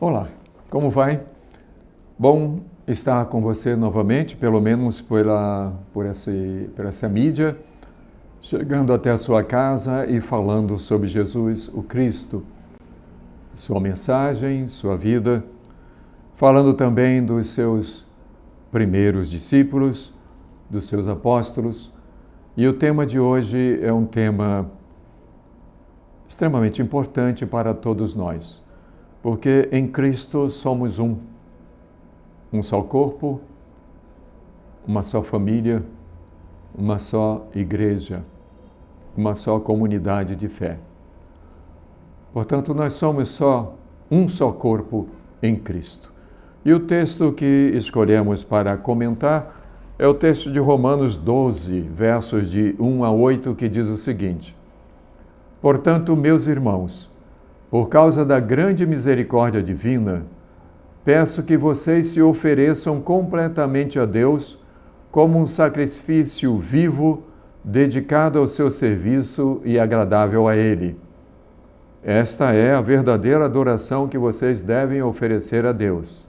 Olá, como vai? Bom estar com você novamente, pelo menos por essa mídia, chegando até a sua casa e falando sobre Jesus, o Cristo, sua mensagem, sua vida, falando também dos seus primeiros discípulos, dos seus apóstolos. E o tema de hoje é um tema extremamente importante para todos nós, porque em Cristo somos um só corpo, uma só família, uma só igreja, uma só comunidade de fé. Portanto, nós somos um só corpo em Cristo. E o texto que escolhemos para comentar é o texto de Romanos 12, versos de 1 a 8, que diz o seguinte: Portanto, meus irmãos, por causa da grande misericórdia divina, peço que vocês se ofereçam completamente a Deus como um sacrifício vivo, dedicado ao seu serviço e agradável a Ele. Esta é a verdadeira adoração que vocês devem oferecer a Deus.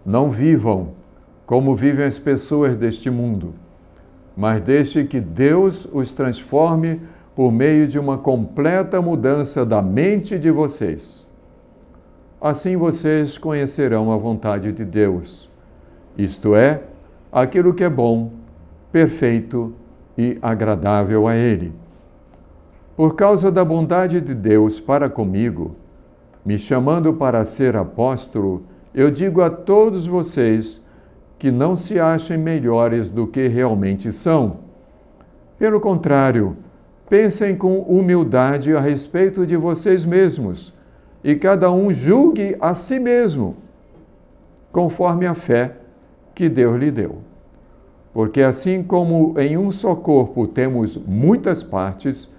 Não vivam como vivem as pessoas deste mundo, mas deixe que Deus os transforme por meio de uma completa mudança da mente de vocês. Assim vocês conhecerão a vontade de Deus, isto é, aquilo que é bom, perfeito e agradável a Ele. Por causa da bondade de Deus para comigo, me chamando para ser apóstolo, eu digo a todos vocês que não se achem melhores do que realmente são. Pelo contrário, pensem com humildade a respeito de vocês mesmos e cada um julgue a si mesmo, conforme a fé que Deus lhe deu. Porque assim como em um só corpo temos muitas partes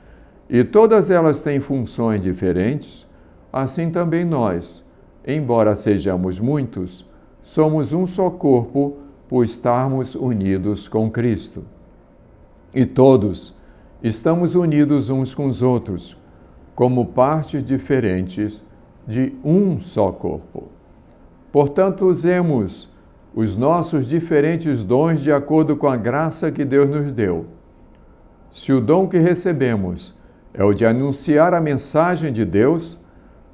e todas elas têm funções diferentes, assim também nós, embora sejamos muitos, somos um só corpo por estarmos unidos com Cristo. E todos estamos unidos uns com os outros, como partes diferentes de um só corpo. Portanto, usemos os nossos diferentes dons de acordo com a graça que Deus nos deu. Se o dom que recebemos é o de anunciar a mensagem de Deus,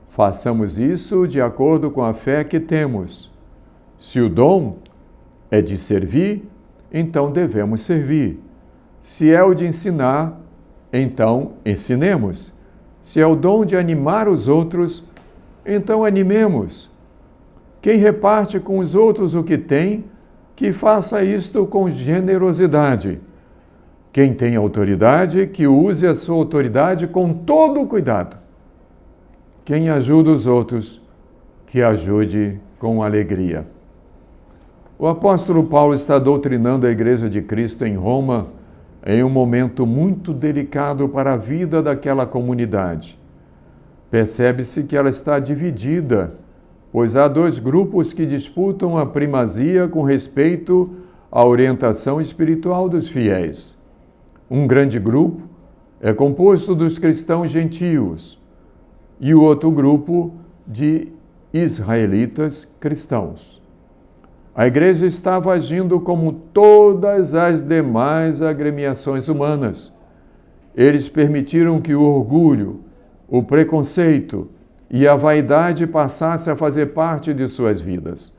façamos isso de acordo com a fé que temos. Se o dom é de servir, então devemos servir. Se é o de ensinar, então ensinemos. Se é o dom de animar os outros, então animemos. Quem reparte com os outros o que tem, que faça isto com generosidade. Quem tem autoridade, que use a sua autoridade com todo o cuidado. Quem ajuda os outros, que ajude com alegria. O apóstolo Paulo está doutrinando a Igreja de Cristo em Roma em um momento muito delicado para a vida daquela comunidade. Percebe-se que ela está dividida, pois há dois grupos que disputam a primazia com respeito à orientação espiritual dos fiéis. Um grande grupo é composto dos cristãos gentios e o outro grupo de israelitas cristãos. A igreja estava agindo como todas as demais agremiações humanas. Eles permitiram que o orgulho, o preconceito e a vaidade passassem a fazer parte de suas vidas.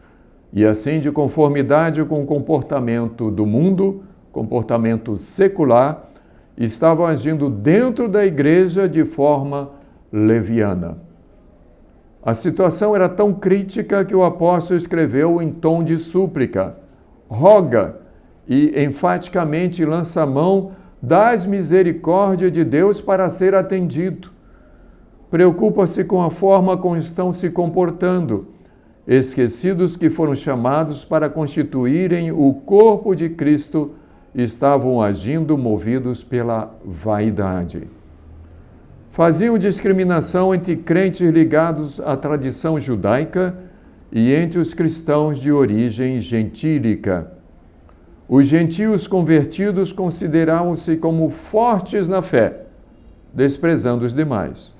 E assim, de conformidade com o comportamento do mundo, comportamento secular, estavam agindo dentro da igreja de forma leviana. A situação era tão crítica que o apóstolo escreveu em tom de súplica, roga e enfaticamente lança mão das misericórdias de Deus para ser atendido. Preocupa-se com a forma como estão se comportando, esquecidos que foram chamados para constituírem o corpo de Cristo, estavam agindo movidos pela vaidade. Faziam discriminação entre crentes ligados à tradição judaica e entre os cristãos de origem gentílica. Os gentios convertidos consideravam-se como fortes na fé, desprezando os demais.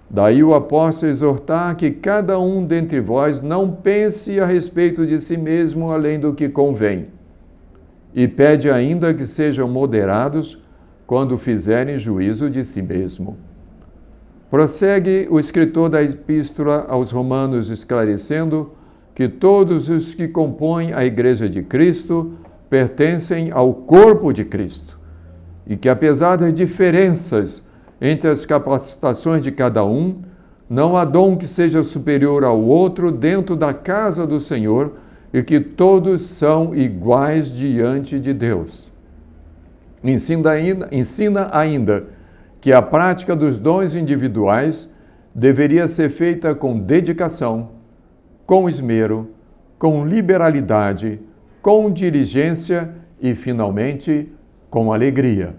Daí o apóstolo exortar que cada um dentre vós não pense a respeito de si mesmo além do que convém. E pede ainda que sejam moderados quando fizerem juízo de si mesmo. Prossegue o escritor da Epístola aos Romanos, esclarecendo que todos os que compõem a Igreja de Cristo pertencem ao corpo de Cristo e que, apesar das diferenças entre as capacitações de cada um, não há dom que seja superior ao outro dentro da casa do Senhor e que todos são iguais diante de Deus. Ensina ainda que a prática dos dons individuais deveria ser feita com dedicação, com esmero, com liberalidade, com diligência e, finalmente, com alegria.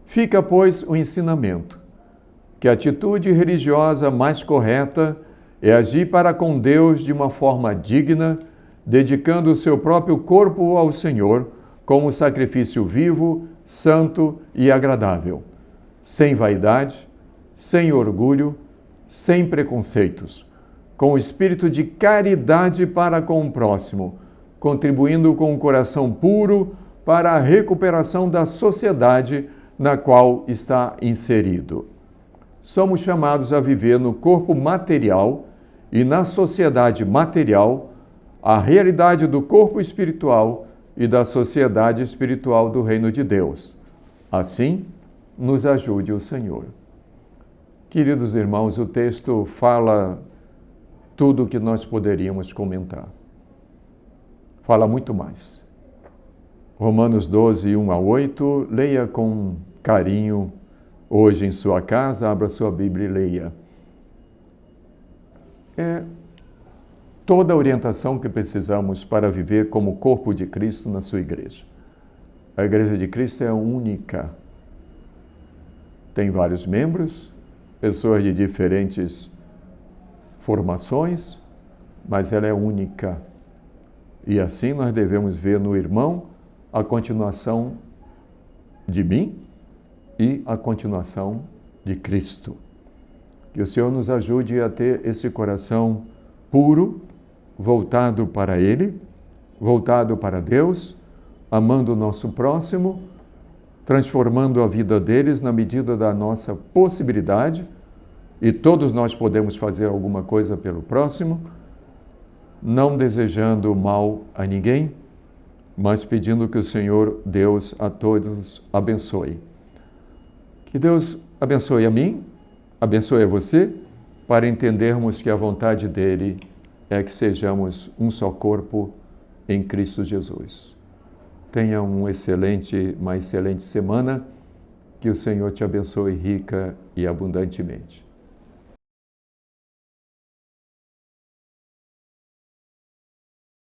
Fica, pois, o ensinamento que a atitude religiosa mais correta é agir para com Deus de uma forma digna, dedicando o seu próprio corpo ao Senhor como sacrifício vivo, santo e agradável, sem vaidade, sem orgulho, sem preconceitos, com o espírito de caridade para com o próximo, contribuindo com um coração puro para a recuperação da sociedade na qual está inserido. Somos chamados a viver no corpo material e na sociedade material a realidade do corpo espiritual e da sociedade espiritual do Reino de Deus. Assim, nos ajude o Senhor. Queridos irmãos, o texto fala tudo o que nós poderíamos comentar. Fala muito mais. Romanos 12, 1 a 8, leia com carinho hoje em sua casa, abra sua Bíblia e leia. É toda a orientação que precisamos para viver como corpo de Cristo na sua igreja. A Igreja de Cristo é única. Tem vários membros, pessoas de diferentes formações, mas ela é única. E assim nós devemos ver no irmão a continuação de mim e a continuação de Cristo. Que o Senhor nos ajude a ter esse coração puro, voltado para Ele, voltado para Deus, amando o nosso próximo, transformando a vida deles na medida da nossa possibilidade, e todos nós podemos fazer alguma coisa pelo próximo, não desejando mal a ninguém, mas pedindo que o Senhor Deus a todos abençoe. Que Deus abençoe a mim, abençoe a você, para entendermos que a vontade dEle é que sejamos um só corpo em Cristo Jesus. Tenha uma excelente semana, que o Senhor te abençoe rica e abundantemente.